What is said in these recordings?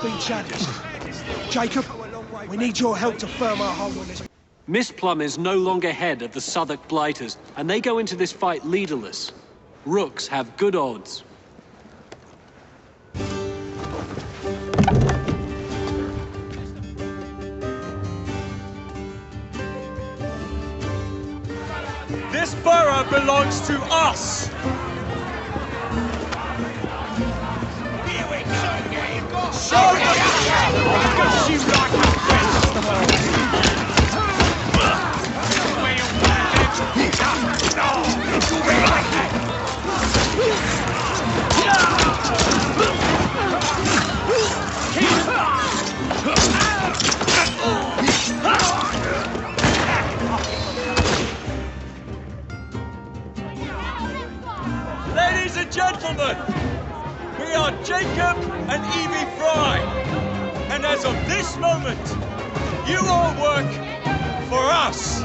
been challenged. Jacob, we need your help to firm our hold on this. Miss Plum is no longer head of the Southwark Blighters, and they go into this fight leaderless. Rooks have good odds. This borough belongs to us! Here we go! Show me! I've got you like a Ladies and gentlemen, we are Jacob and Evie Fry, and as of this moment, you all work for us.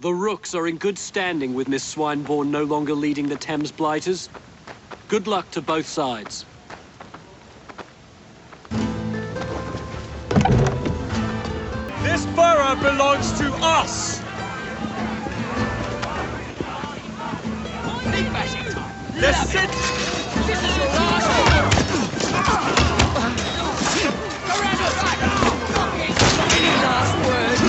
The Rooks are in good standing with Miss Swineborn no longer leading the Thames Blighters. Good luck to both sides. This borough belongs to us! Let's sit! This is your last word! Any last words?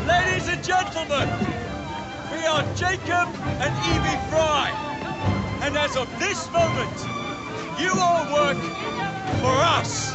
Ladies and gentlemen, we are Jacob and Evie Fry, and as of this moment, you all work for us.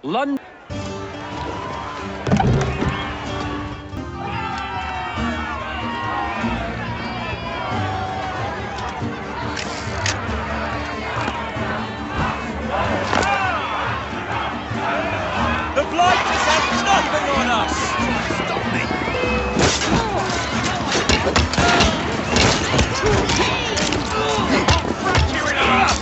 London. The Blighters have nothing on us! Stop me! Fracture it up!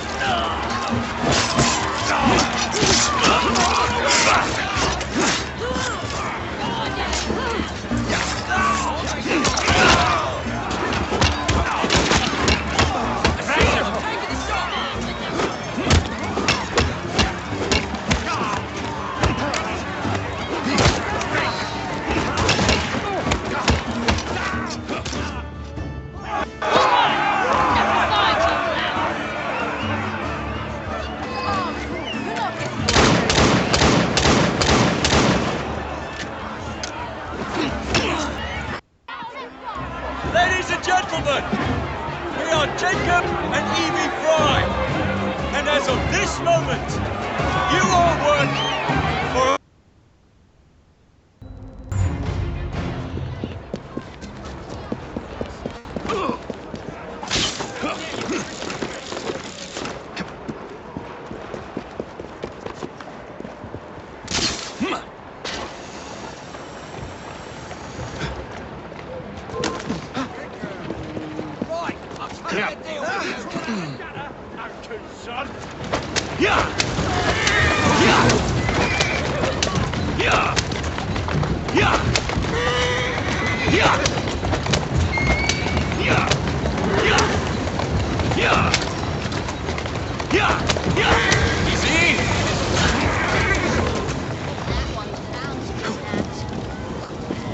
moment, you all work for... Right, I'll take that deal with you. Son. Yeah! Yeah! Yeah! Yeah! Yeah! Yeah! Yeah! Yeah! Yeah! Yeah! Easy!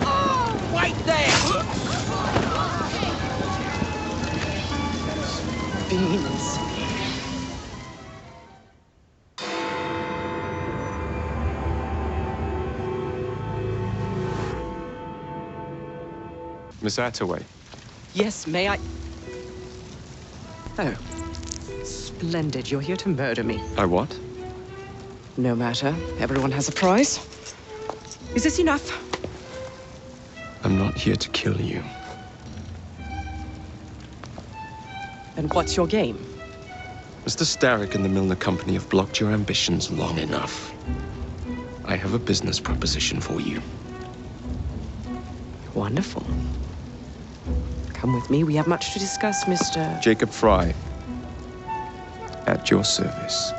Oh, wait there! Beans. Miss Attaway. Yes, may I? Oh. Splendid. You're here to murder me. I what? No matter. Everyone has a price. Is this enough? I'm not here to kill you. Then what's your game? Mr. Starrick and the Milner Company have blocked your ambitions long enough. I have a business proposition for you. Wonderful. Come with me. We have much to discuss, Mr. Jacob Fry. At your service.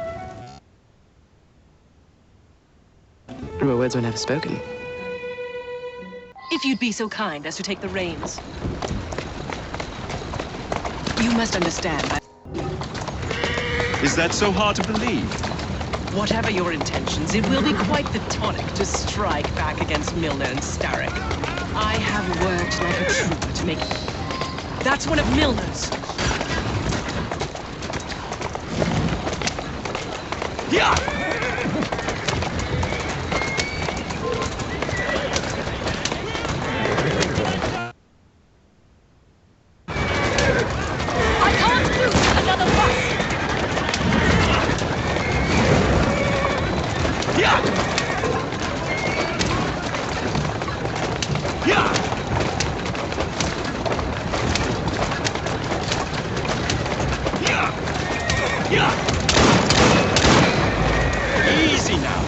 Your words were never spoken. If you'd be so kind as to take the reins. You must understand that Is that so hard to believe? whatever your intentions, it will be quite the tonic to strike back against Milner and Starrick. I have worked like a trooper to make... That's one of Milner's. Yeah! I can't do another bus! Yeah! Yeah! Yeah! Yeah! Easy now.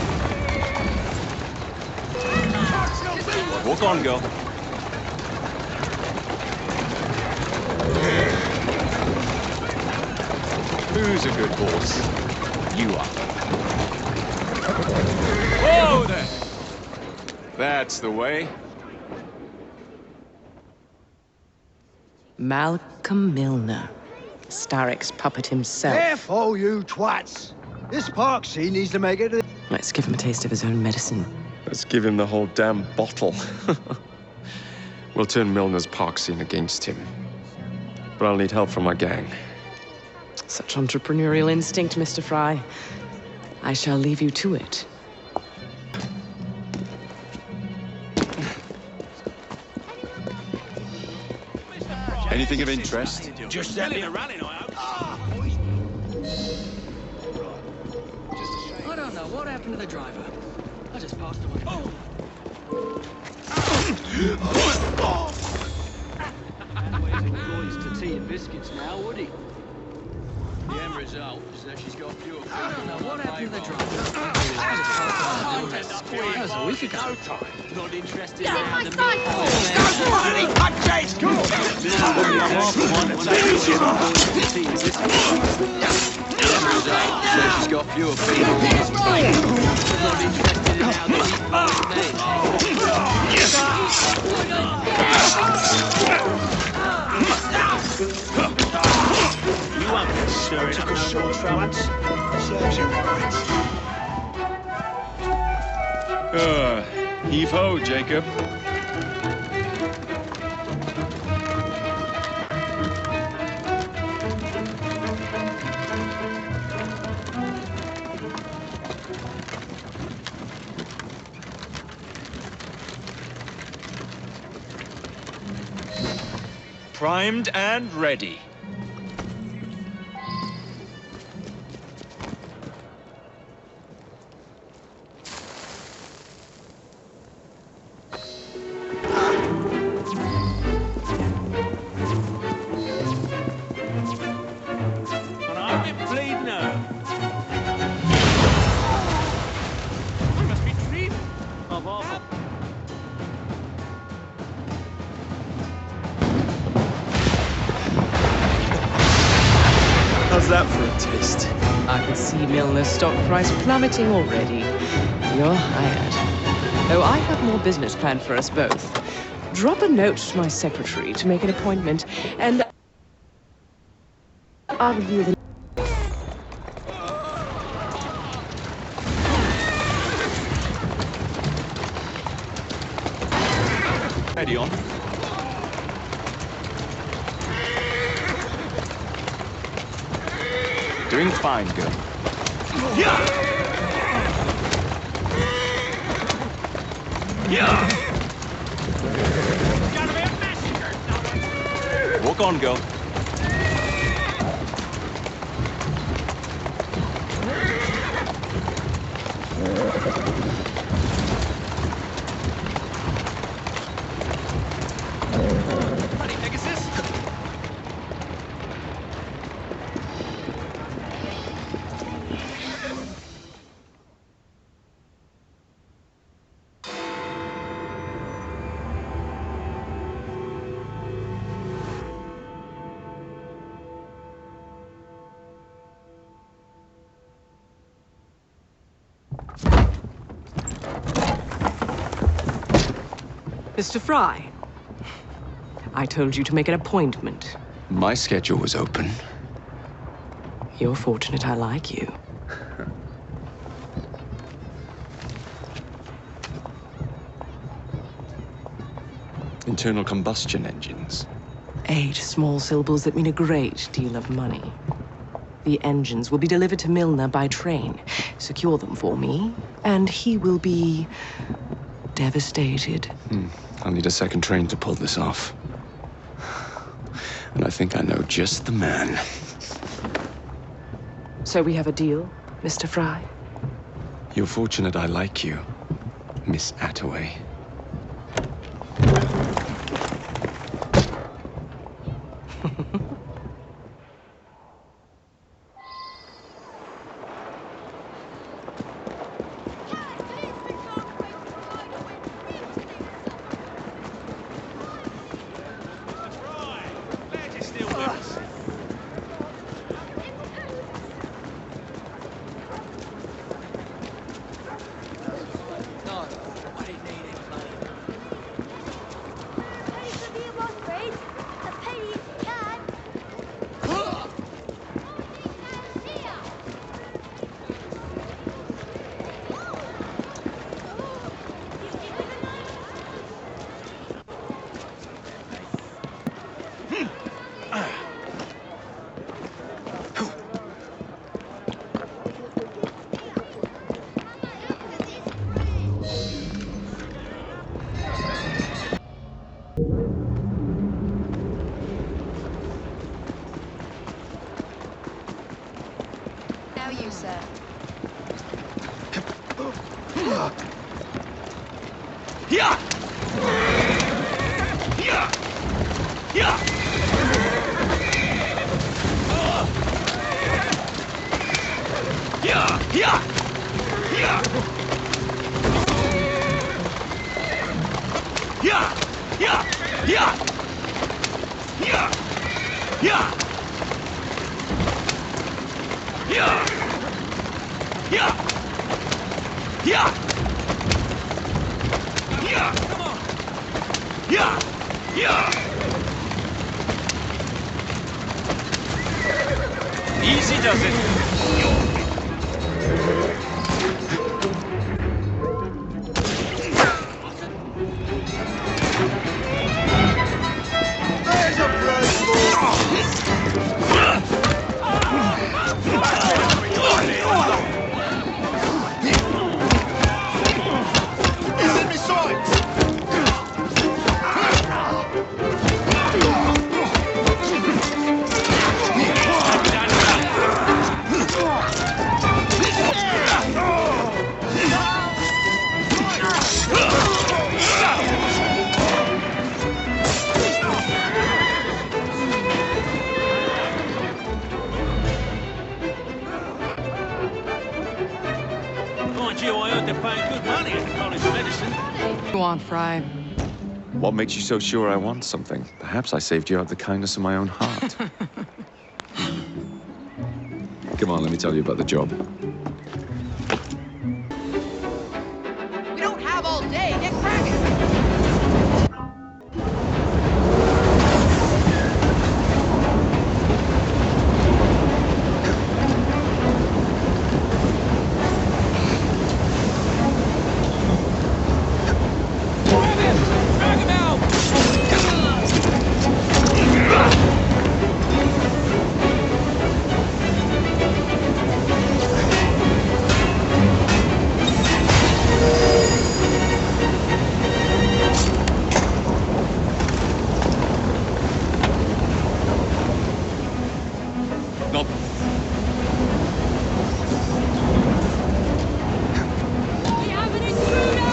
Walk on, girl. Who's a good horse? You are. Whoa there! That's the way. Malcolm Milner. Starrick's puppet himself. Careful, you twats. This park scene needs to make it... Let's give him a taste of his own medicine. Let's give him the whole damn bottle. We'll turn Milner's park scene against him. But I'll need help from my gang. Such entrepreneurial instinct, Mr. Fry. I shall leave you to it. Anything of interest? Just that. I don't know what happened to the driver. I just passed away. Always employs to tea and biscuits now, would he? The end result is that she's got fewer. I don't know what happened to the driver. That was a week ago. Not interested Get in my the side! She's got fewer people. Not interested in how the meat You won't stir it up a short for once. Serves you right. Heave-ho, Jacob. Primed and ready. plead now. I must be dreaming. Of awful. How's that for a taste? I can see Milner's stock price plummeting already. You're hired. Though I have more business planned for us both. Drop a note to my secretary to make an appointment, and I'll review the... Ready on. Doing fine, girl. Walk on, girl. Ready, Pegasus? Mr. Fry, I told you to make an appointment. My schedule was open. You're fortunate I like you. Internal combustion engines. 8 small syllables that mean a great deal of money. The engines will be delivered to Milner by train. Secure them for me, and he will be devastated. I'll need a second train to pull this off. And I think I know just the man. So we have a deal, Mr. Fry? You're fortunate I like you, Miss Attaway. Now you, sir. Easy does it. Mind you, I heard they're paying good money at the college of medicine. Go on, Fry. What makes you so sure I want something? Perhaps I saved you out of the kindness of my own heart. Come on, let me tell you about the job. We don't have all day. Get cracking. Not... We have an intruder!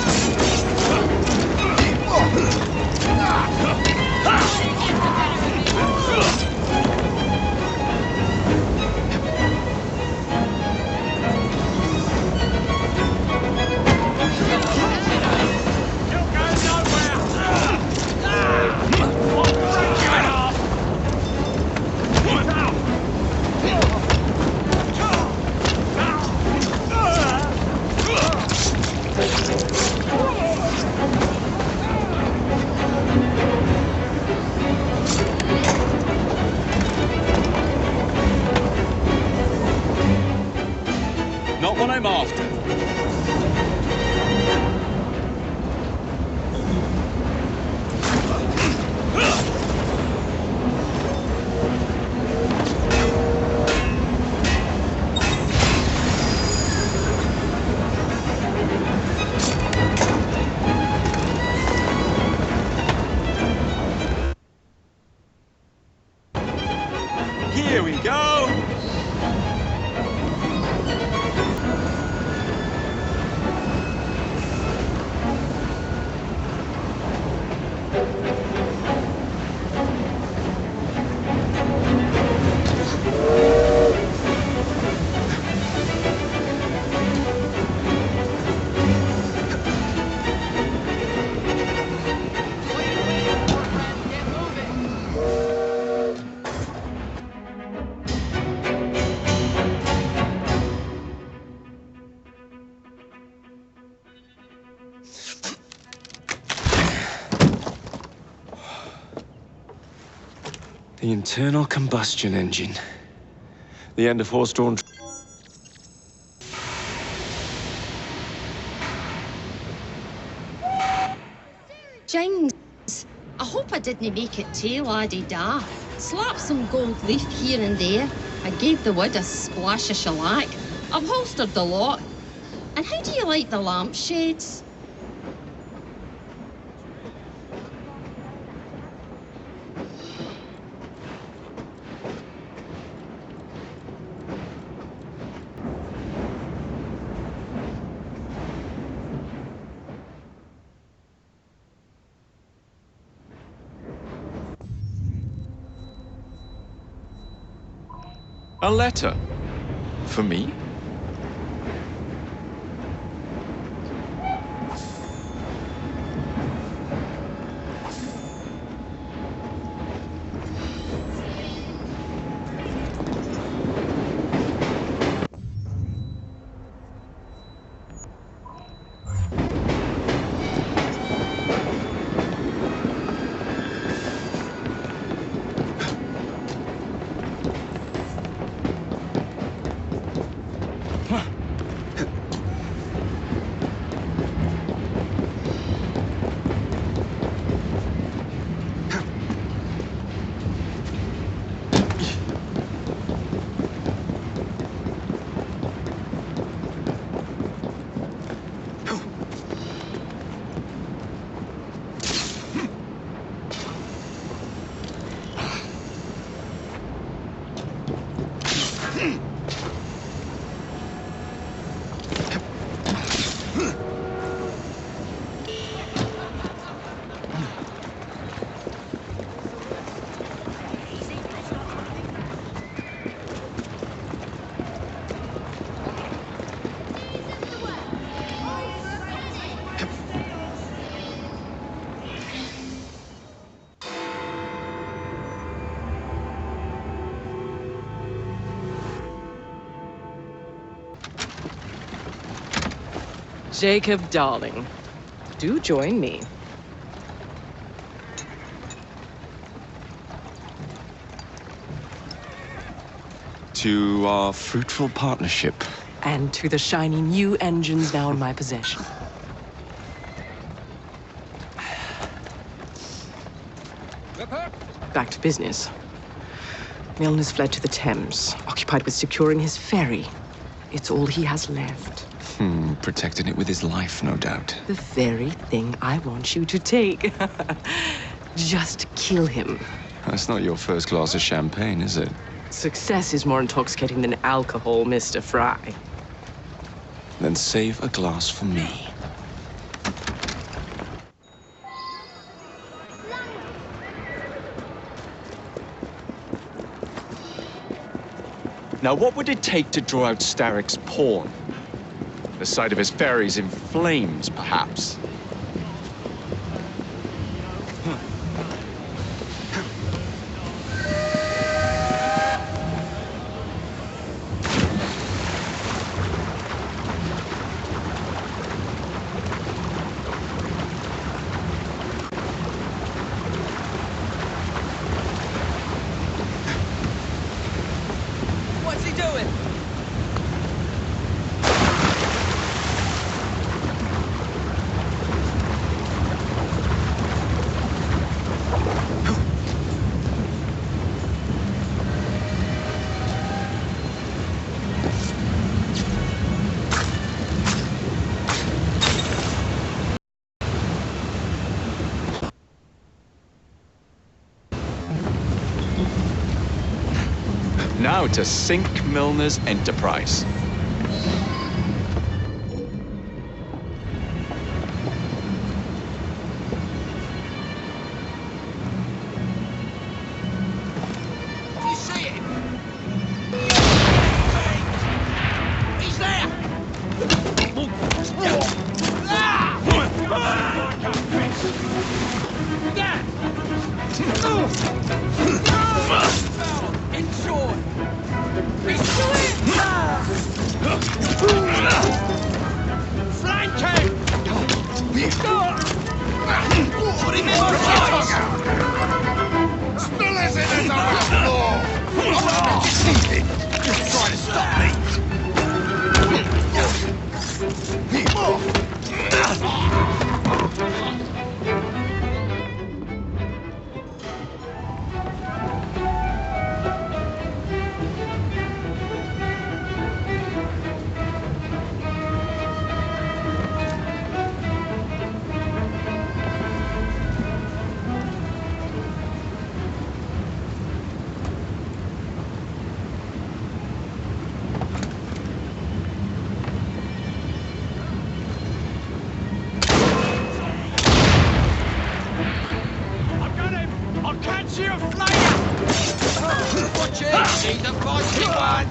Not what I'm after. Here we go! Get moving. The internal combustion engine. The end of horse-drawn... Jings, I hope I didn't make it too laddie da. Slap some gold leaf here and there. I gave the wood a splash of shellac. I've holstered the lot. And how do you like the lampshades? A letter? For me? Jacob, darling, do join me. To our fruitful partnership. And to the shiny new engines now in my possession. Back to business. Milner's fled to the Thames, occupied with securing his ferry. It's all he has left. Protecting it with his life, no doubt. The very thing I want you to take. Just kill him. That's not your first glass of champagne, is it? Success is more intoxicating than alcohol, Mr. Fry. Then save a glass for me. Now, what would it take to draw out Starrick's pawn? The sight of his ferries in flames, perhaps. What's he doing? Now to sink Milner's enterprise. You see him? He's there! Inshore! Flank him! Put him in the face! Still as it is on the floor! You're trying to stop me! Watch it! He's a feisty one!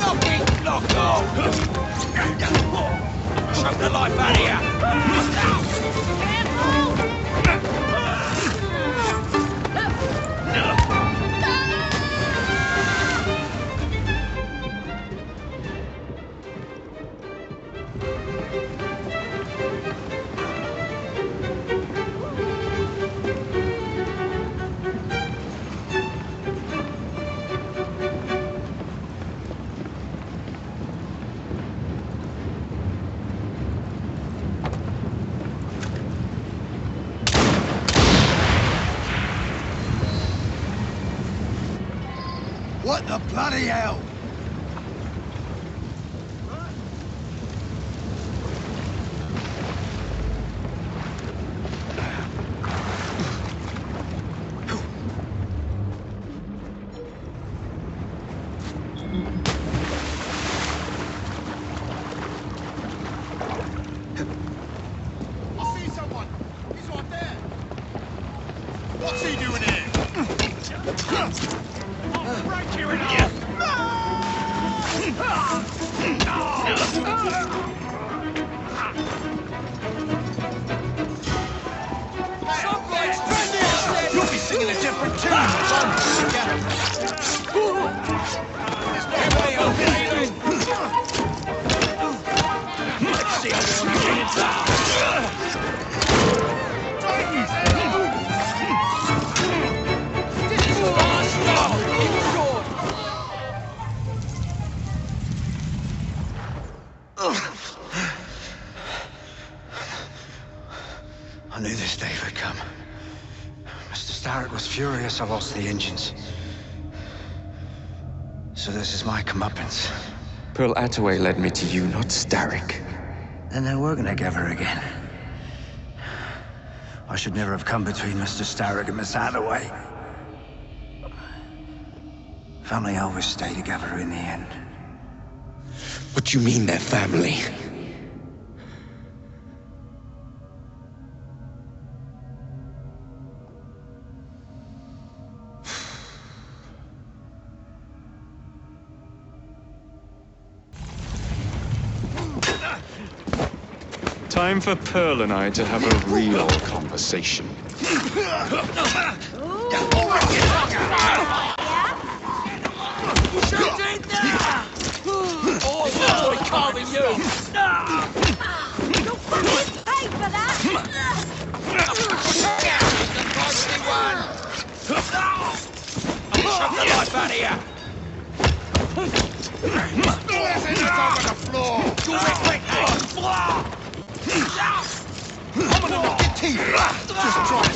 Knock it! Knock off! Choke the life out of you! What the bloody hell? I see someone. He's right there. What's he doing here? Break you in half! You'll be singing a different tune. furious I lost the engines. So this is my comeuppance. Pearl Attaway led me to you, not Starrick. Then they're working together again. I should never have come between Mr. Starrick and Miss Attaway. Family always stay together in the end. What do you mean they're family? Time for Pearl and I to have a real conversation. I'm gonna knock your teeth out. Just try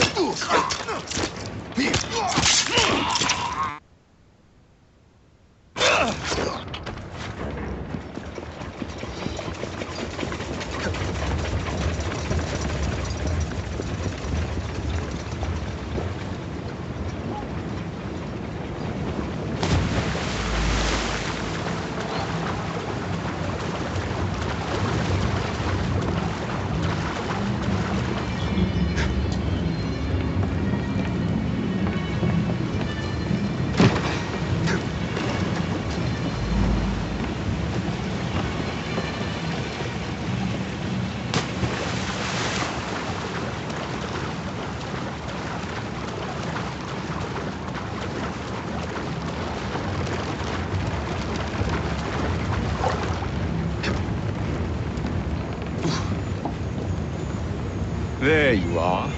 There you are.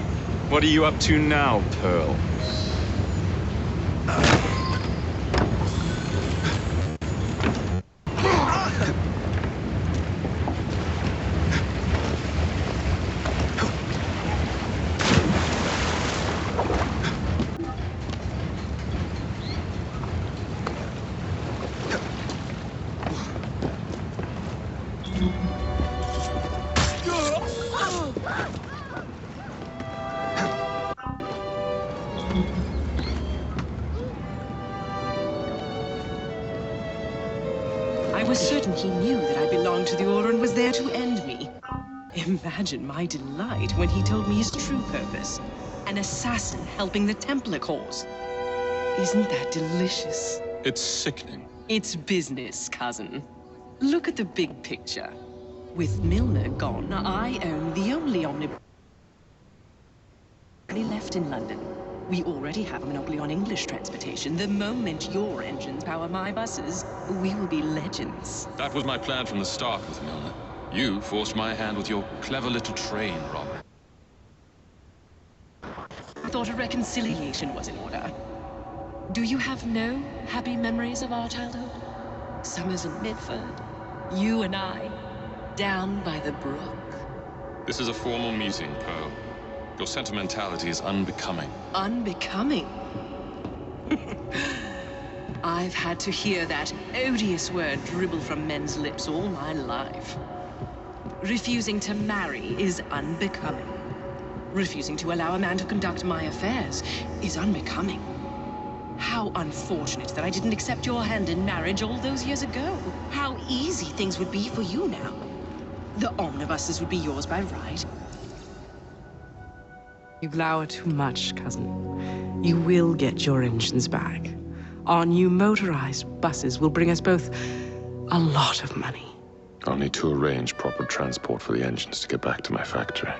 What are you up to now, Pearl? I was certain he knew that I belonged to the Order and was there to end me. Imagine my delight when he told me his true purpose. An assassin helping the Templar cause. Isn't that delicious? It's sickening. It's business, cousin. Look at the big picture. With Milner gone, I own the only omnibus left in London. We already have a monopoly on English transportation. The moment your engines power my buses, we will be legends. That was my plan from the start with Milner. You forced my hand with your clever little train robbery. I thought a reconciliation was in order. Do you have no happy memories of our childhood? Summers in Midford, you and I, down by the brook. This is a formal meeting, Pearl. Your sentimentality is unbecoming. Unbecoming? I've had to hear that odious word dribble from men's lips all my life. Refusing to marry is unbecoming. Refusing to allow a man to conduct my affairs is unbecoming. How unfortunate that I didn't accept your hand in marriage all those years ago. How easy things would be for you now. The omnibuses would be yours by right. You glower too much, cousin. You will get your engines back. Our new motorized buses will bring us both a lot of money. I'll need to arrange proper transport for the engines to get back to my factory.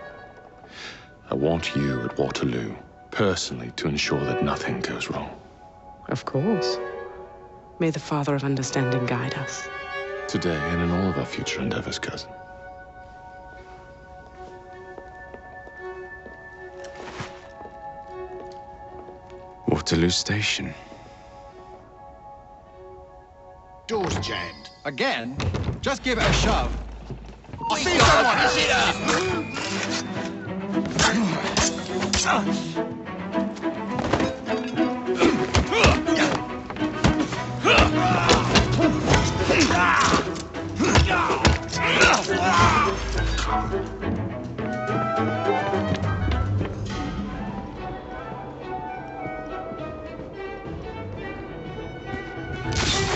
I want you at Waterloo, personally, to ensure that nothing goes wrong. Of course. May the Father of Understanding guide us. Today and in all of our future endeavors, cousin. Waterloo Station. Door's jammed. Again? Just give it a shove. I'll see someone!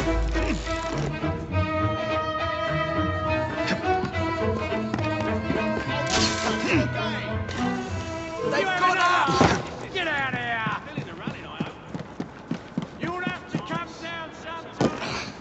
They've got up! Get out of here! Still in the running, I hope. You'll have to come down sometime.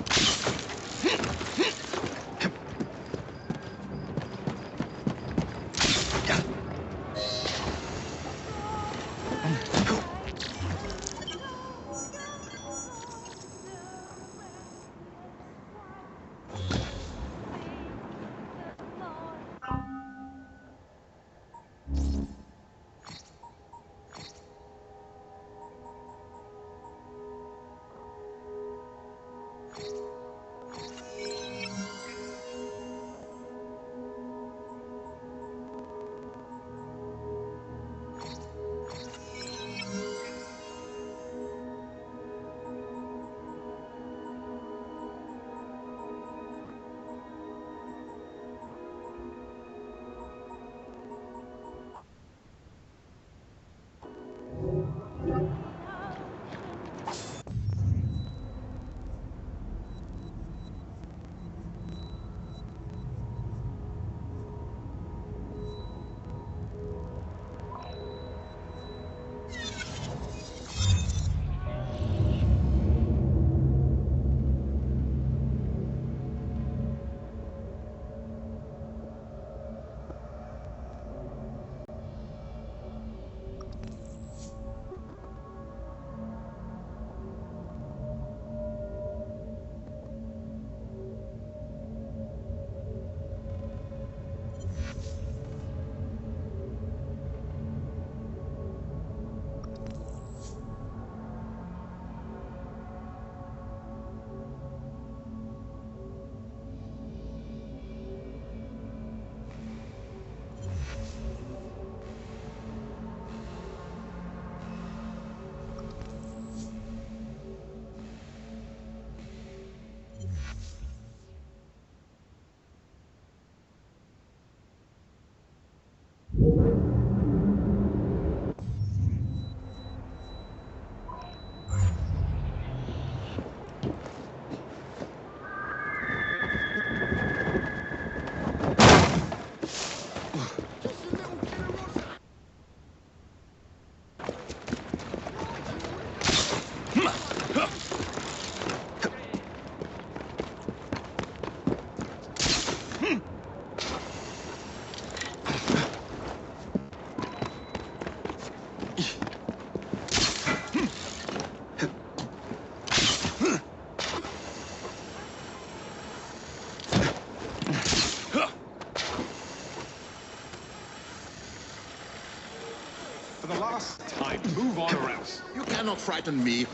For the last time, move on or else. You cannot frighten me.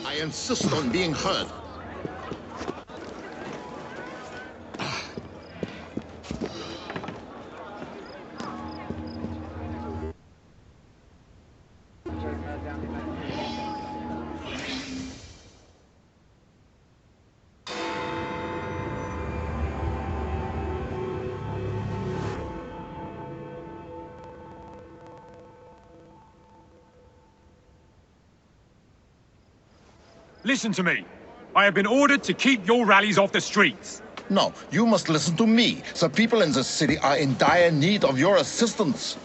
I insist on being heard. Listen to me. I have been ordered to keep your rallies off the streets. No, you must listen to me. The people in this city are in dire need of your assistance.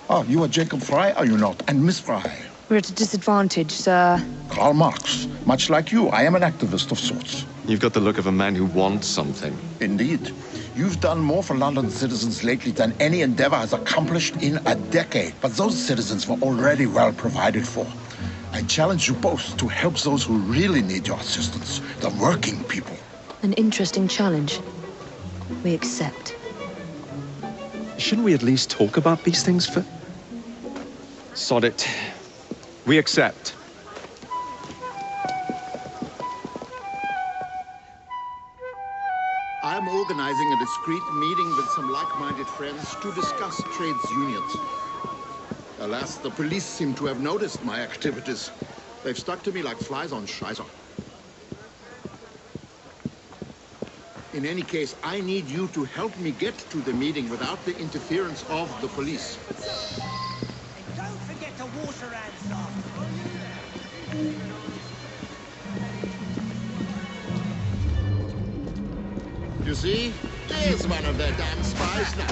Oh, you are Jacob Fry, are you not? And Miss Fry? We're at a disadvantage, sir. Karl Marx. Much like you, I am an activist of sorts. You've got the look of a man who wants something. Indeed. You've done more for London citizens lately than any endeavor has accomplished in a decade. But those citizens were already well provided for. I challenge you both to help those who really need your assistance, the working people. An interesting challenge. We accept. Shouldn't we at least talk about these things for... Sod it. We accept. I am organizing a discreet meeting with some like-minded friends to discuss trades unions. Alas, the police seem to have noticed my activities. They've stuck to me like flies on Scheiße. In any case, I need you to help me get to the meeting without the interference of the police. And don't forget to wash your hands off. You see? There's one of their damn spies now.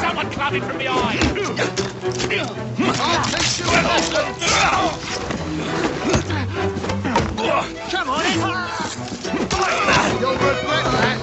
Someone clubbing from behind! I'll teach you a lesson! Come on in! You'll regret that!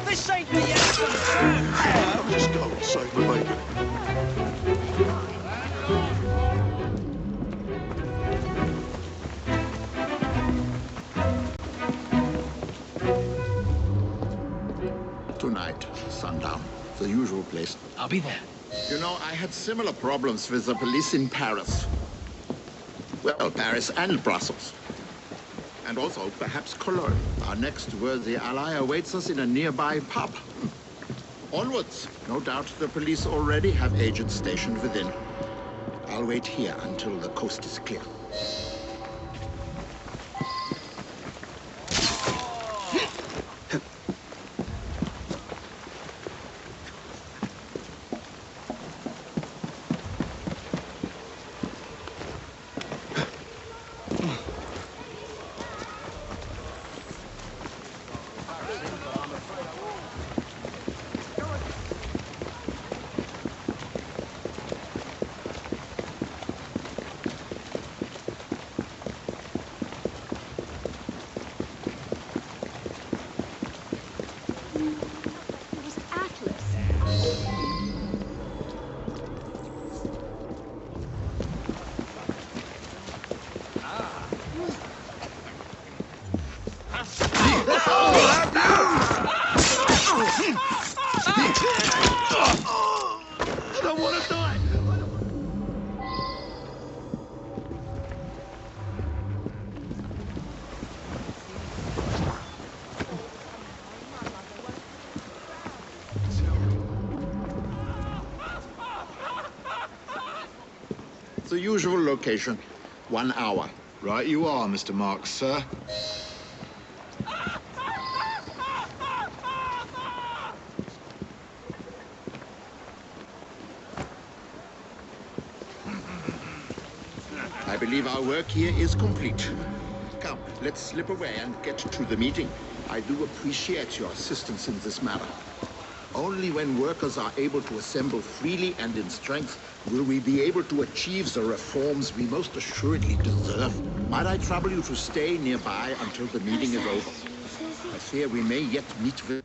This ain't the anthem, Sam! I'll just go and save the baby. Tonight, sundown, the usual place. I'll be there. You know, I had similar problems with the police in Paris. Well, Paris and Brussels. And also, perhaps Cologne. Our next worthy ally awaits us in a nearby pub. Onwards. No doubt the police already have agents stationed within. I'll wait here until the coast is clear. The usual location. 1 hour. Right you are, Mr. Marks, sir. I believe our work here is complete. Come, let's slip away and get to the meeting. I do appreciate your assistance in this matter. Only when workers are able to assemble freely and in strength will we be able to achieve the reforms we most assuredly deserve. Might I trouble you to stay nearby until the meeting is over? I fear we may yet meet with...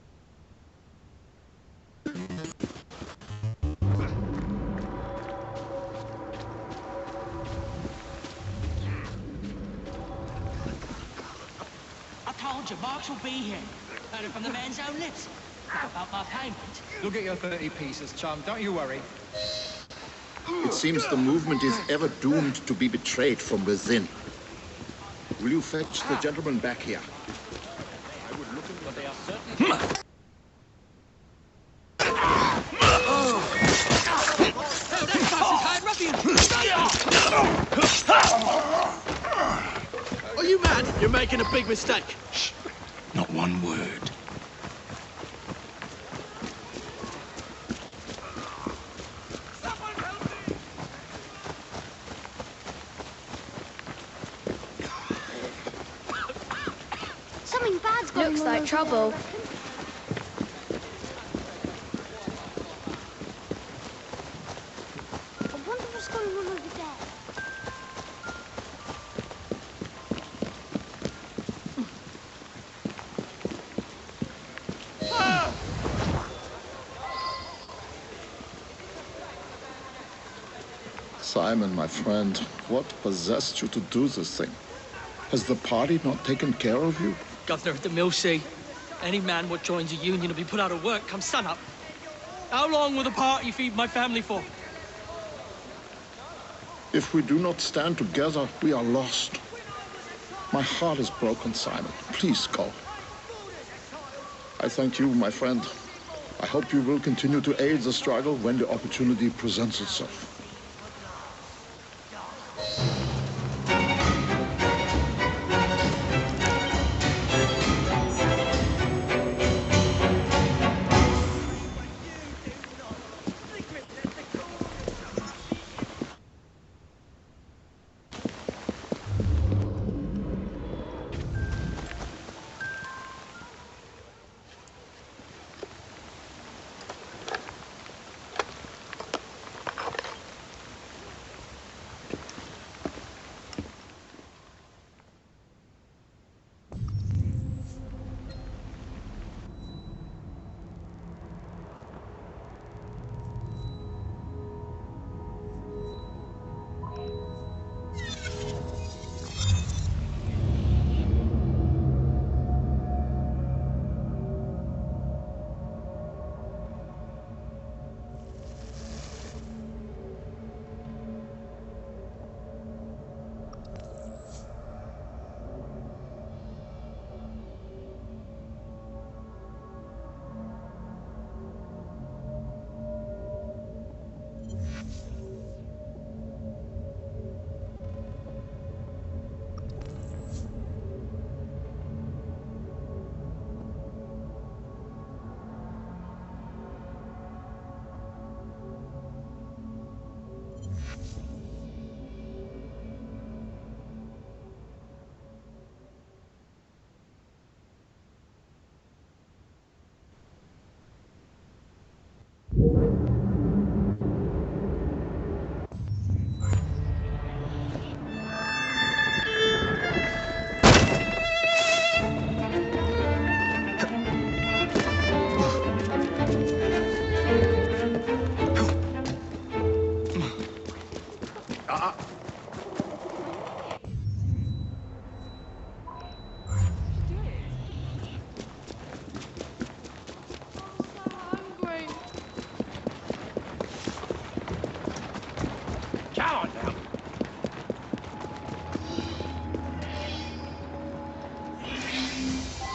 I told you, Marks will be here. Heard it from the man's own lips. About my payment. You'll get your 30 pieces, chum. Don't you worry. It seems the movement is ever doomed to be betrayed from within. Will you fetch the gentleman back here? I would look into what they are certain. Are you mad? You're making a big mistake. Shh. Not one word. Something bad's going on. Looks like trouble. I wonder what's going on over there. Simon, my friend, what possessed you to do this thing? Has the party not taken care of you? Governor of the mill, see. Any man what joins a union will be put out of work come sunup. How long will the party feed my family for? If we do not stand together, we are lost. My heart is broken, Simon. Please go. I thank you, my friend. I hope you will continue to aid the struggle when the opportunity presents itself.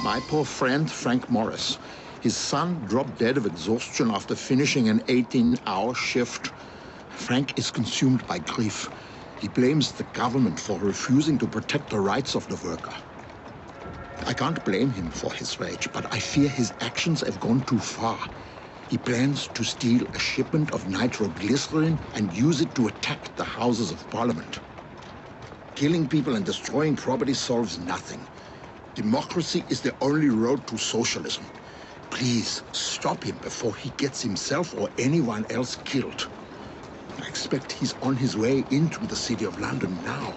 My poor friend, Frank Morris. His son dropped dead of exhaustion after finishing an 18-hour shift. Frank is consumed by grief. He blames the government for refusing to protect the rights of the worker. I can't blame him for his rage, but I fear his actions have gone too far. He plans to steal a shipment of nitroglycerin and use it to attack the Houses of Parliament. Killing people and destroying property solves nothing. Democracy is the only road to socialism. Please, stop him before he gets himself or anyone else killed. I expect he's on his way into the City of London now.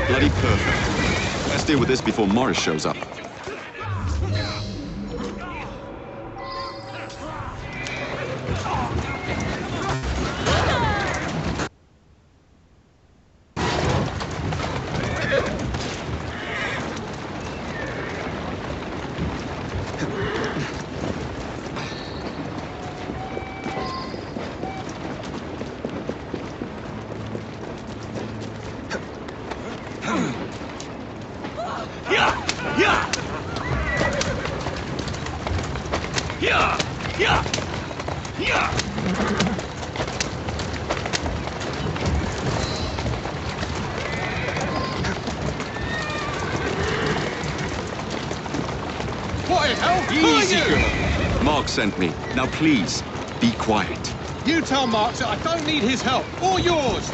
Bloody perfect. Let's deal with this before Morris shows up. Easy, girl. Mark sent me. Now please, be quiet. You tell Mark that I don't need his help, or yours!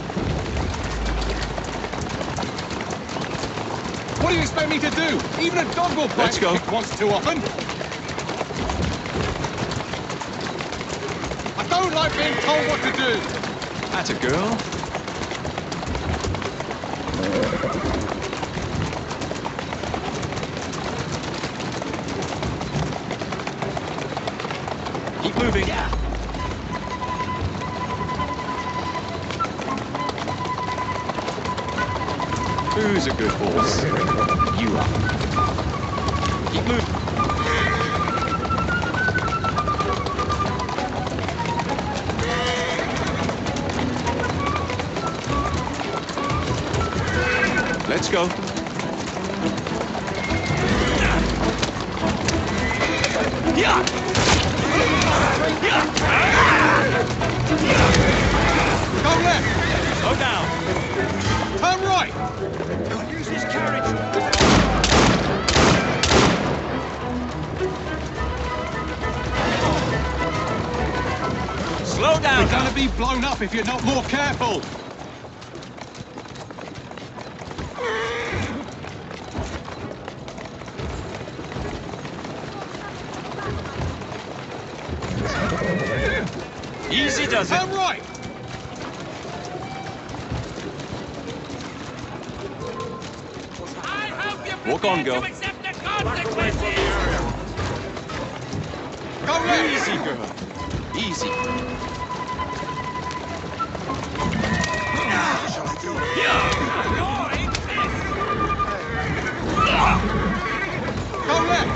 What do you expect me to do? Even a dog will bite once too often. I don't like being told what to do. That's a girl. Keep moving. Yeah. Who's a good horse? You are. Keep moving. Let's go. Yeah. Go left! Slow down! Turn right! I'll use this carriage! Slow down! You're gonna be blown up if you're not more careful! Easy does it! Turn right! Walk on, girl. Go left! Easy, girl. Easy. Go left!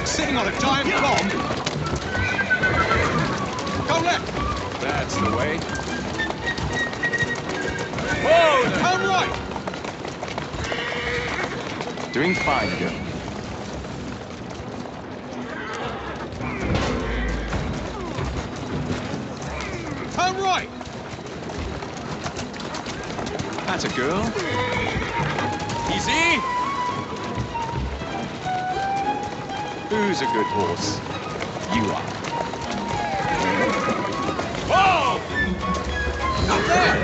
Sitting on a giant bomb. Go left. That's the way. Whoa! Turn right. Doing fine, girl. Turn right. That's a girl. Easy. Who's a good horse? You are. Whoa! Up there!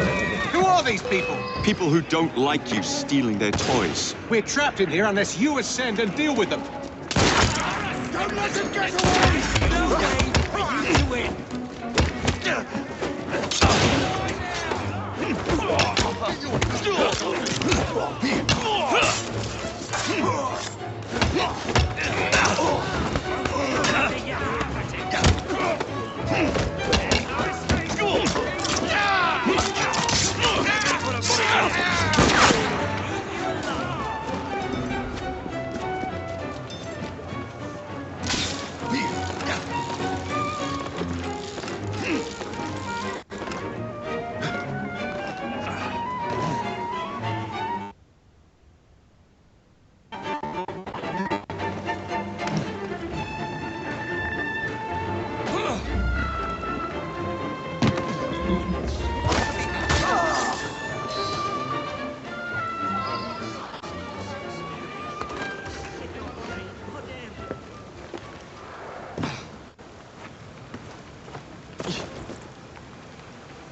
Who are are these people? People who don't like you stealing their toys. We're trapped in here unless you ascend and deal with them. Don't let him get away! No way for you to win!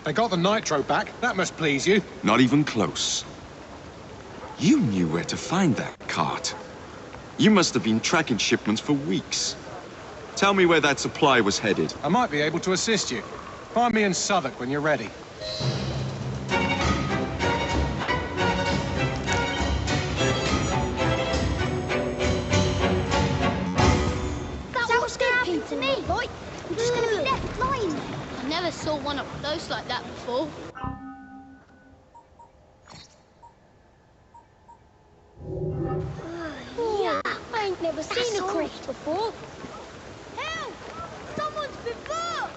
They got the nitro back. That must please you. Not even close. You knew where to find that cart. You must have been tracking shipments for weeks. Tell me where that supply was headed. I might be able to assist you. Find me in Southwark when you're ready. That was gonna happen to me, right? I'm just gonna be left lying there. I never saw one up close like that before. Yeah, I ain't never seen a corpse before. Help! Someone's been fucked!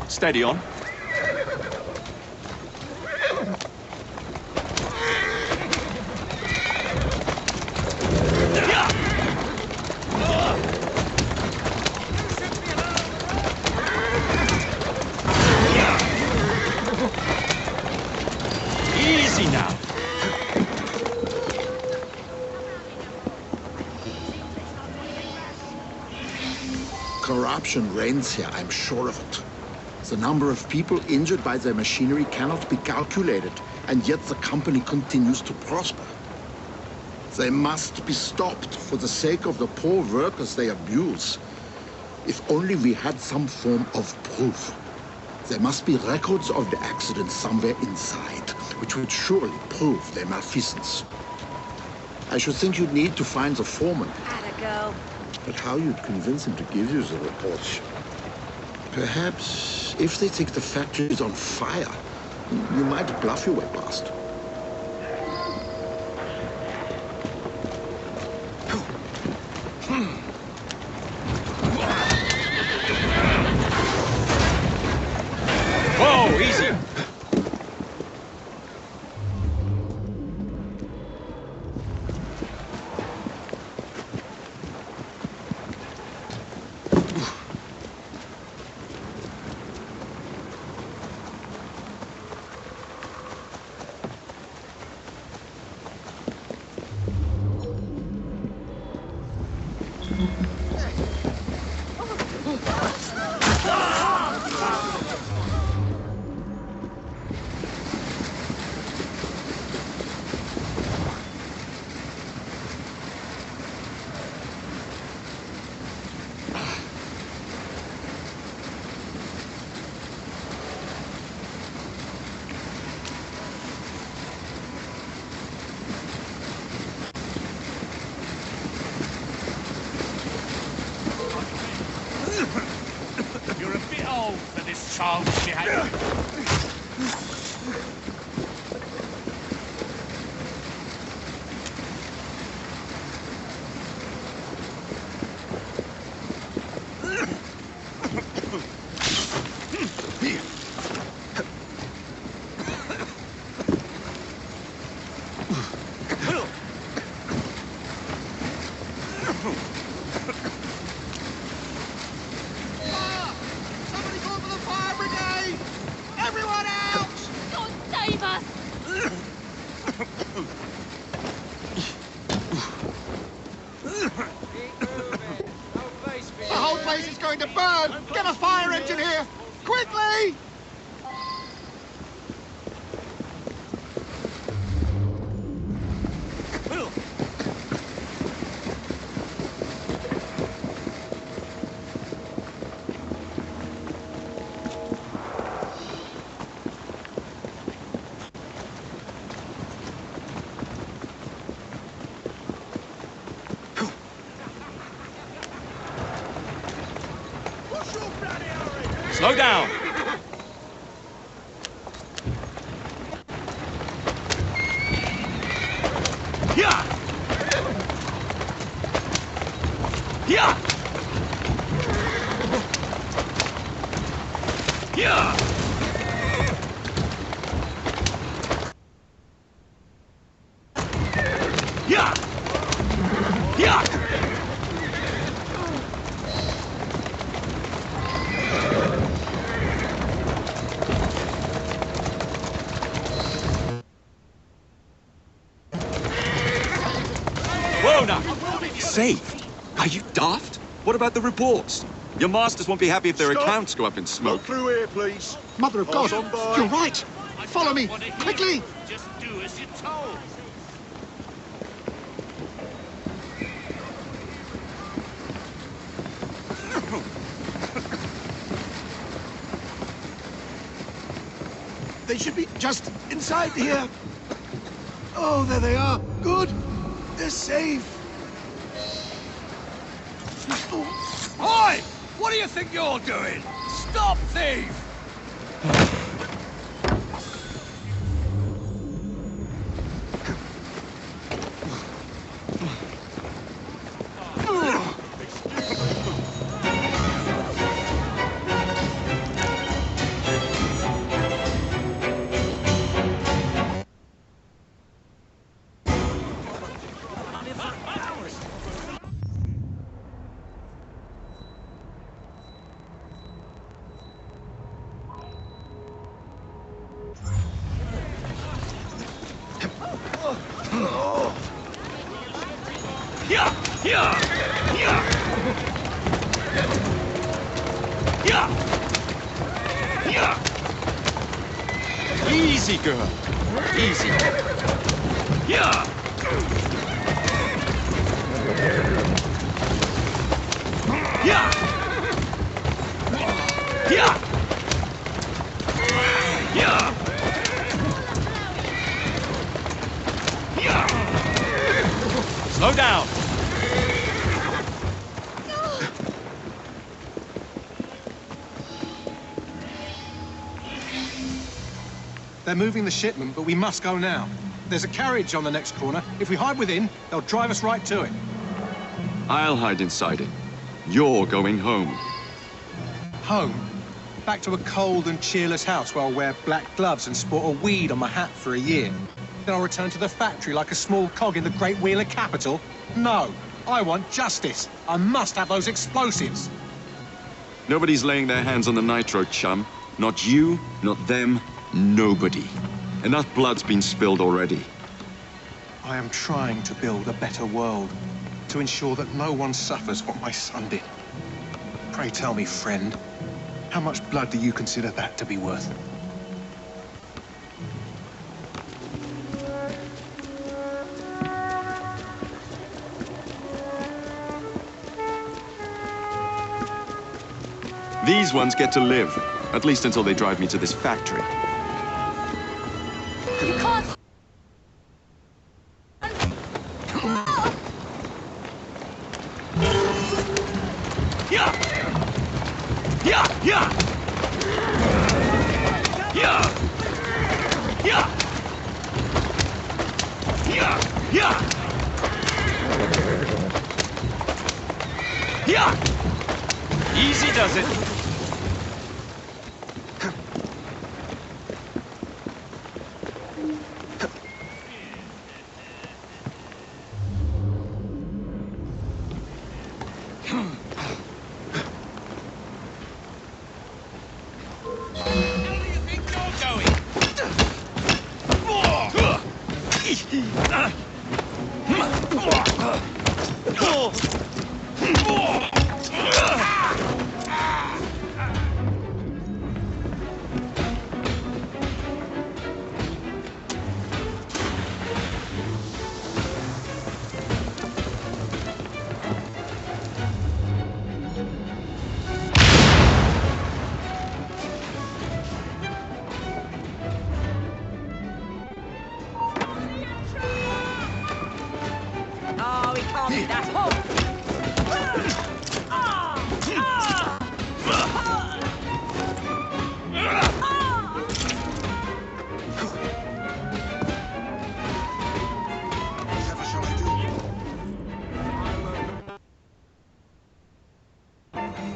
Steady on. Easy now. Corruption reigns here, I'm sure of it. The number of people injured by their machinery cannot be calculated, and yet the company continues to prosper. They must be stopped for the sake of the poor workers they abuse. If only we had some form of proof. There must be records of the accident somewhere inside, which would surely prove their malfeasance. I should think you'd need to find the foreman. Atta-girl. But how you'd convince him to give you the reports? Perhaps if they think the factory is on fire, you might bluff your way past. Whoa, easy. You're a bit old for this childish behavior. place is going to burn! Get a fire engine here! Quickly! Slow down! Yeah! Yeah! Yeah! Yeah! Yeah! Whoa now! Saved? Are you daft? What about the reports? Your masters won't be happy if their Stop. accounts go up in smoke. Look through here, please. Mother of God, you're right. Follow me, quickly. Just do as you're told. They should be just inside here. Oh, there they are. Good. They're safe. Oi! What do you think you're doing? Stop, thief! Yeah! Yeah! Yeah! Yeah! Yeah! Easy, girl. Easy. Yeah! Yeah! Yeah! Yeah! Yeah! Slow down! They're moving the shipment, but we must go now. There's a carriage on the next corner. If we hide within, they'll drive us right to it. I'll hide inside it. You're going home. Home? Back to a cold and cheerless house where I'll wear black gloves and sport a weed on my hat for a year. Then I'll return to the factory like a small cog in the great wheel of capital? No. I want justice. I must have those explosives. Nobody's laying their hands on the nitro, chum. Not you, not them, nobody. Enough blood's been spilled already. I am trying to build a better world, to ensure that no one suffers what my son did. Pray tell me, friend, how much blood do you consider that to be worth? These ones get to live, at least until they drive me to this factory. You can't... Yeah! Yeah! Yeah! Yeah! Yeah! Yeah! Yeah! Yeah! Easy does it.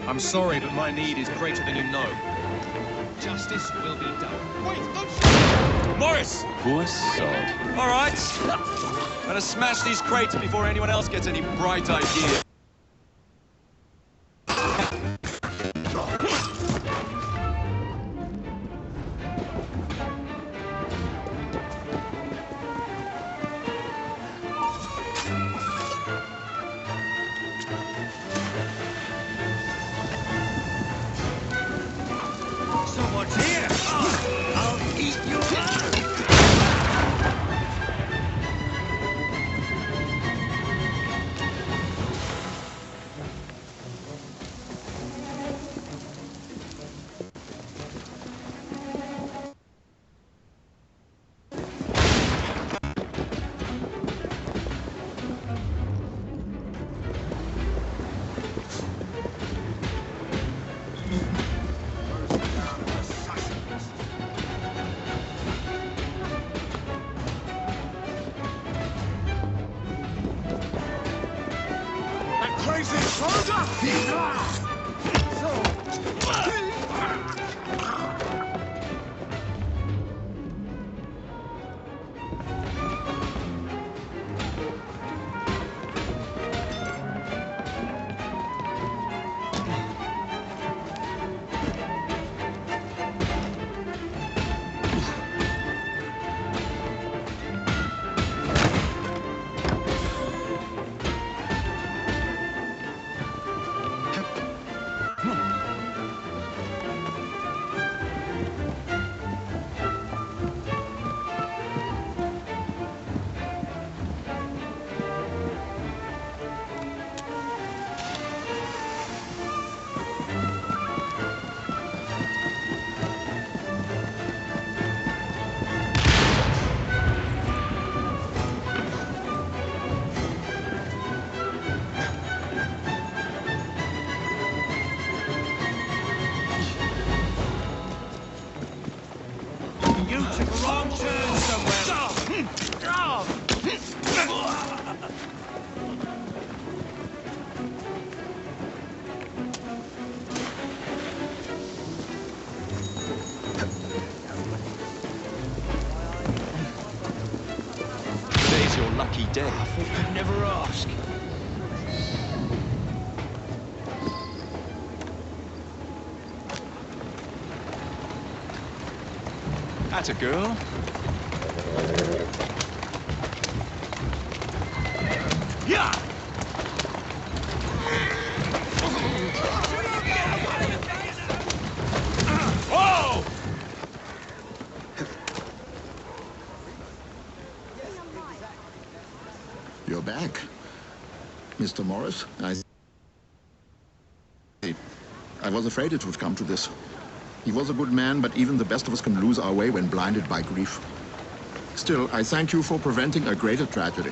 I'm sorry, but my need is greater than you know. Justice will be done. Wait, don't shoot! Morris! Poor sod. All right. Better smash these crates before anyone else gets any bright idea. Someone's here! I'll eat you alive! Crazy soldier! You took a wrong turn somewhere. Today's your lucky day. I thought you'd never ask. That's a girl. Yeah! Whoa! You're back. Mr. Morris, I was afraid it would come to this. He was a good man, but even the best of us can lose our way when blinded by grief. Still, I thank you for preventing a greater tragedy.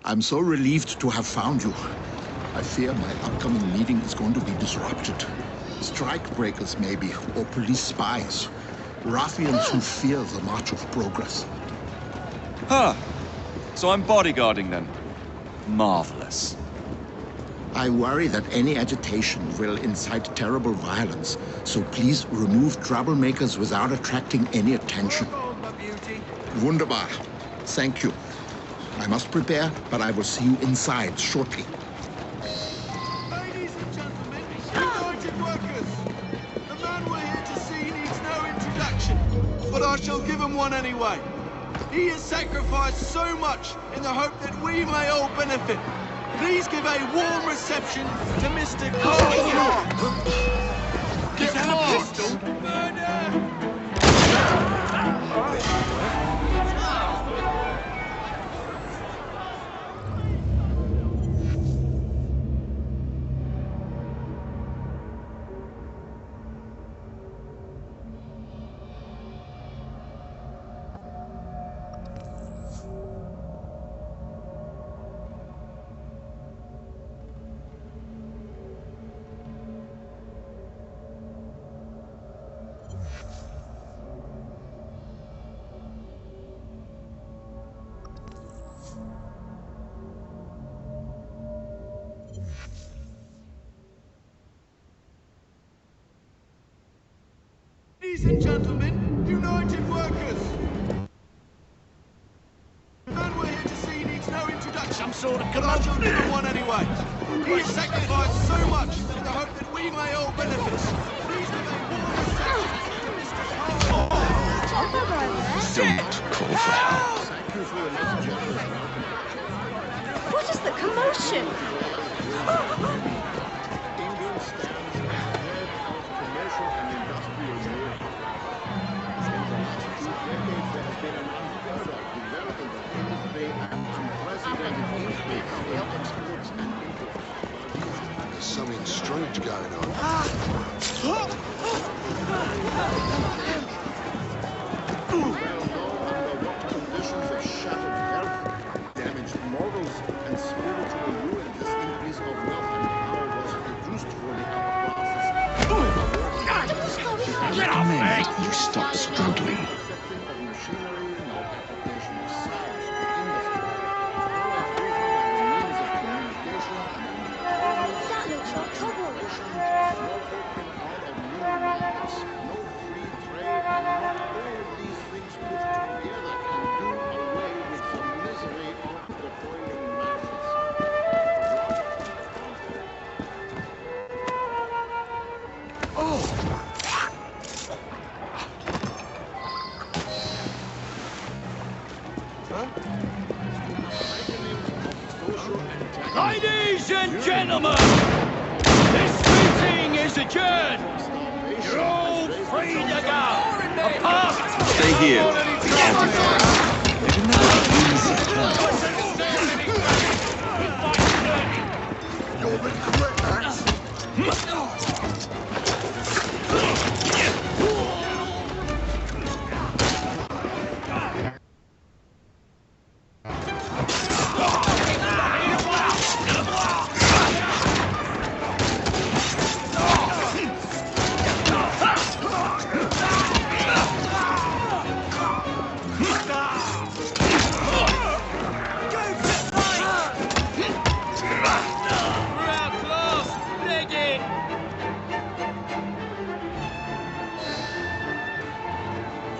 I'm so relieved to have found you. I fear my upcoming meeting is going to be disrupted. Strikebreakers, maybe, or police spies. Ruffians who fear the march of progress. Huh. So I'm bodyguarding then. Marvelous. I worry that any agitation will incite terrible violence, so please remove troublemakers without attracting any attention. Wunderbar. Thank you. I must prepare, but I will see you inside shortly. Ladies and gentlemen, United Workers! The man we're here to see needs no introduction, but I shall give him one anyway. He has sacrificed so much in the hope that we may all benefit. Please give a warm reception to Mr. Cole. Is that a pistol? Murder! Ladies and gentlemen, United Workers! The man we're here to see needs no introduction. Some sort of I shall give him one anyway. He has sacrificed so much in the hope that we may all benefit. Please give a warm reception to Mr. Cole. Don't call for help. What is the commotion? There's something strange going on. Conditions of shattered health, damaged morals, and spiritual ruin, this increase of wealth and power was reduced for the upper classes. Recommend you stop struggling. That looks like trouble. Ladies and gentlemen, this meeting is adjourned. You're all free to go. Apart. Stay here. It'll never be easy. You're the correct axe.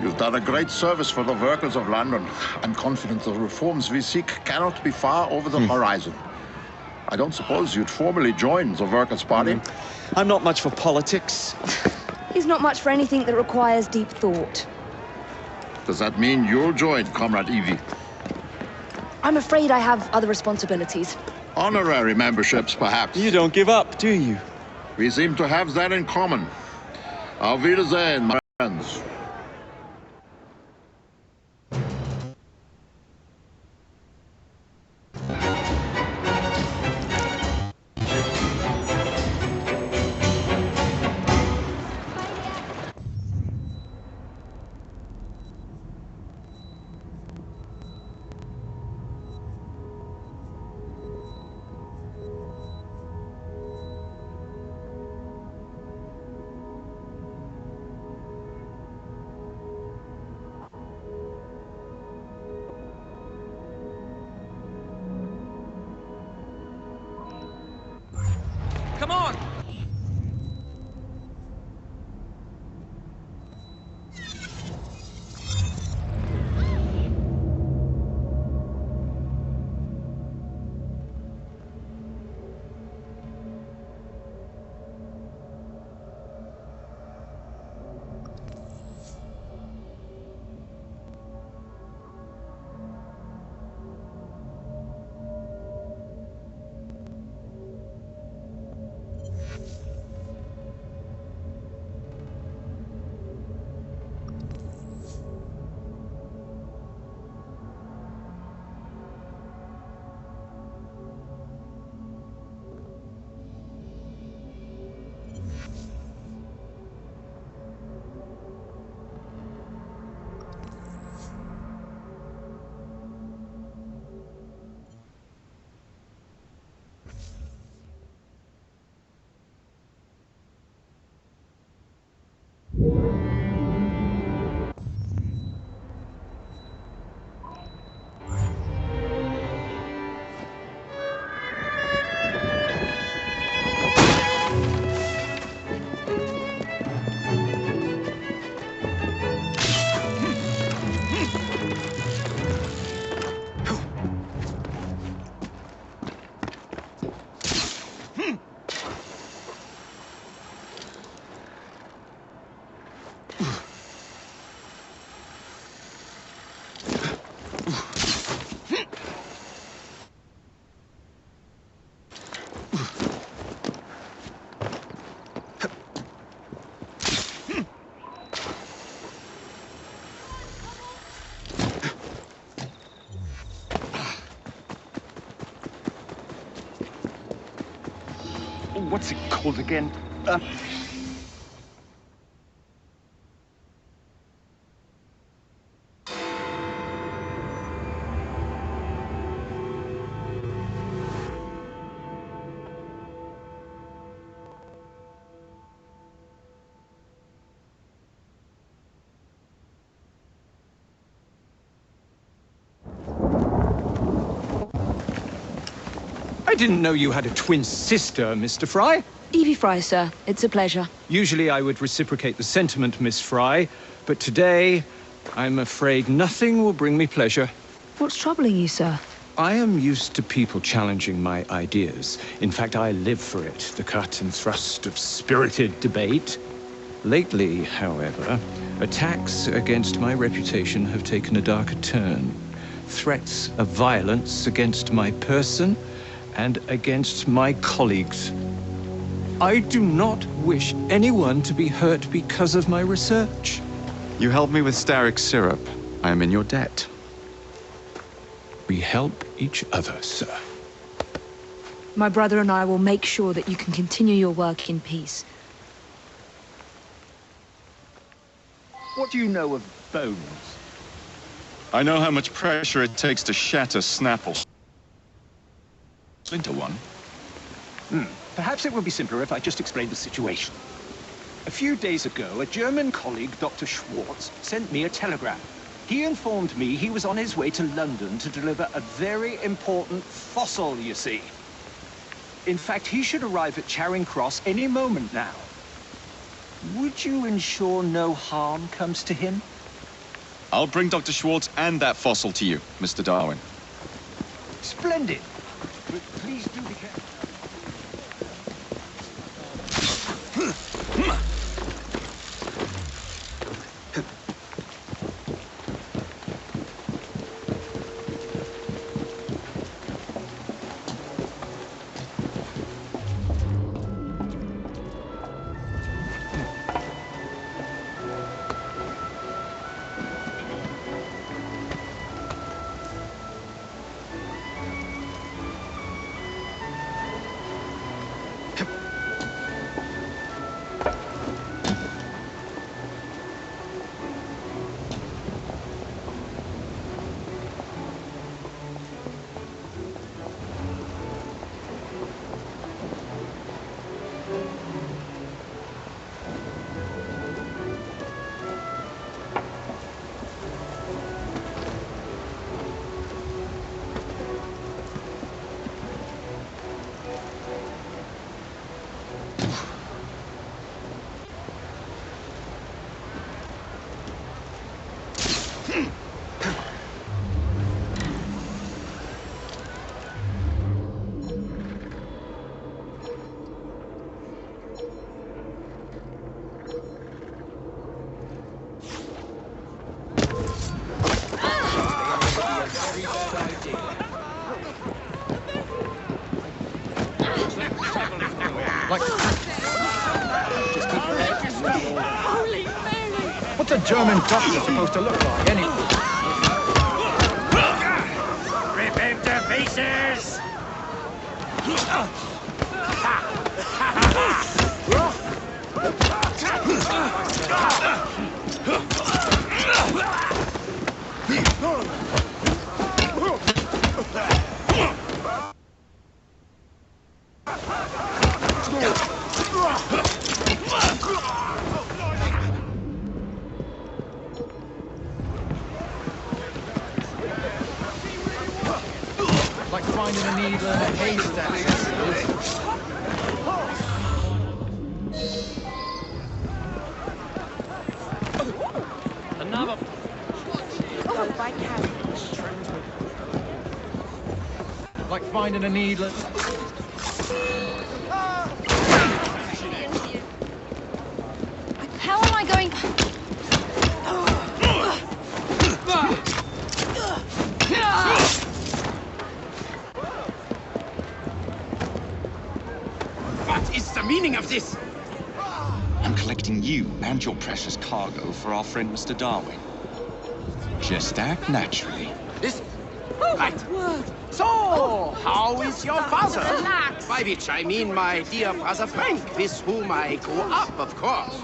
You've done a great service for the workers of London. I'm confident the reforms we seek cannot be far over the horizon. I don't suppose you'd formally join the Workers' Party? I'm not much for politics. He's not much for anything that requires deep thought. Does that mean you'll join, Comrade Evie? I'm afraid I have other responsibilities. Honorary memberships, perhaps? You don't give up, do you? We seem to have that in common. Auf Wiedersehen, my friends. Come on! What's it called again? I didn't know you had a twin sister, Mr. Fry. Evie Fry, sir. It's a pleasure. Usually I would reciprocate the sentiment, Miss Fry, but today, I'm afraid nothing will bring me pleasure. What's troubling you, sir? I am used to people challenging my ideas. In fact, I live for it, the cut and thrust of spirited debate. Lately, however, attacks against my reputation have taken a darker turn. Threats of violence against my person and against my colleagues. I do not wish anyone to be hurt because of my research. You helped me with Starrick syrup. I am in your debt. We help each other, sir. My brother and I will make sure that you can continue your work in peace. What do you know of bones? I know how much pressure it takes to shatter Snapple. Into one. Perhaps it would be simpler if I just explained the situation. A few days ago, a German colleague, Dr. Schwartz, sent me a telegram. He informed me he was on his way to London to deliver a very important fossil, you see. In fact, he should arrive at Charing Cross any moment now. Would you ensure no harm comes to him? I'll bring Dr. Schwartz and that fossil to you, Mr. Darwin. Splendid. But please do be careful. What's a German doctor supposed to look like, anyway? Rip him to pieces! Like finding a needle in a haystack. Another. Go by carriage. Like finding a needle. How am I going? What is the meaning of this? I'm collecting you and your precious cargo for our friend Mr. Darwin. Just act naturally. This? Right. So, how is your father? By which I mean my dear brother Frank, with whom I grew up, of course.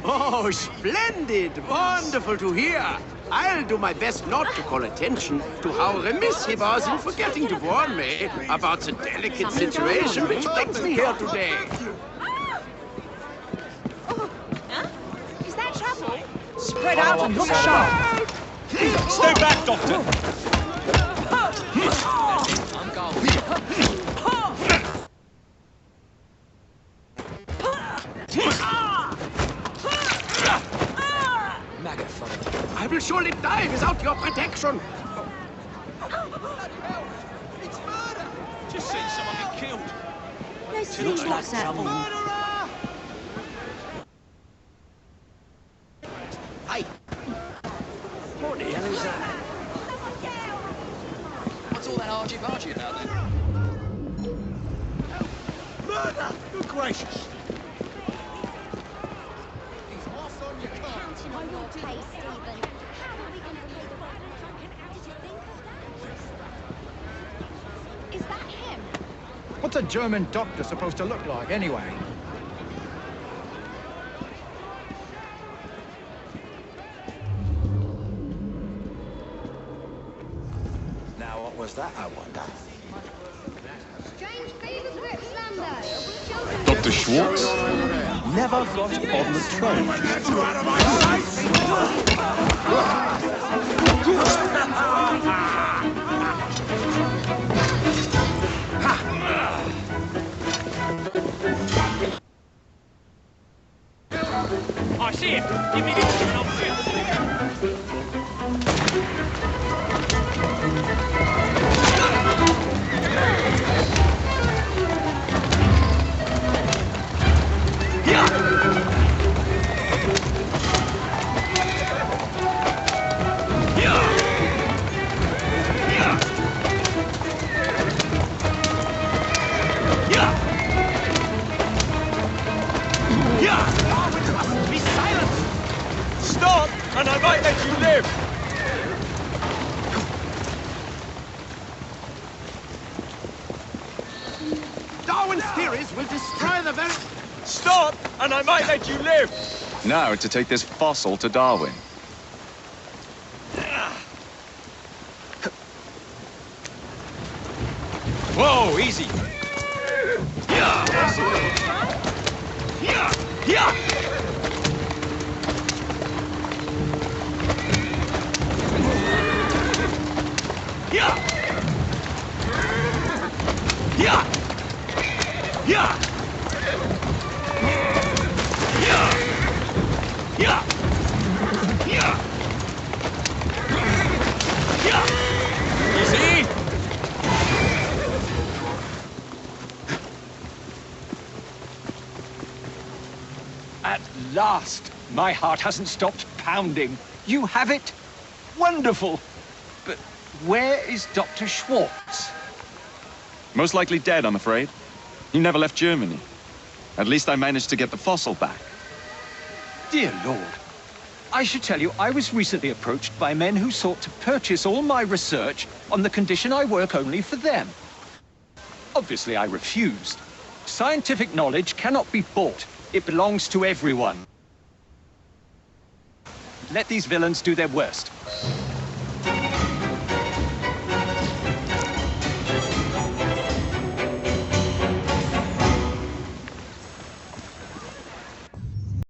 Oh, splendid! Wonderful to hear. I'll do my best not to call attention to how remiss he was in forgetting to warn me about the delicate situation which brings me here today. Is that trouble? Spread out and look sharp. Stay back, Doctor! I'm gone. Maggot fucker. I will surely die without your protection. It's murder! Just seen someone get killed. Let's see what's happening. Hi. What the hell is that? What's all that argy-bargy about then? Murder! Good gracious! Counting on your case, Stephen. How are we going to pay the rent? Did you think of that? Is that him? What's a German doctor supposed to look like, anyway? Now, what was that, I wonder? Strange fevers grip Sunday. Dr. Schwartz? Never lost on the train. I see it! Give me this and I'll see it. and I might let you live. Darwin's theories will destroy the very... Stop, and I might let you live. Now to take this fossil to Darwin. Whoa, easy. Yeah. Yeah. Yeah. Yeah. Yeah. Yeah. Yeah. Yeah. Yeah. Yeah. Easy. At last! My heart hasn't stopped pounding. You have it? Wonderful! But where is Dr. Schwartz? Most likely dead, I'm afraid. He never left Germany. At least I managed to get the fossil back. Dear Lord. I should tell you, I was recently approached by men who sought to purchase all my research on the condition I work only for them. Obviously, I refused. Scientific knowledge cannot be bought. It belongs to everyone. Let these villains do their worst.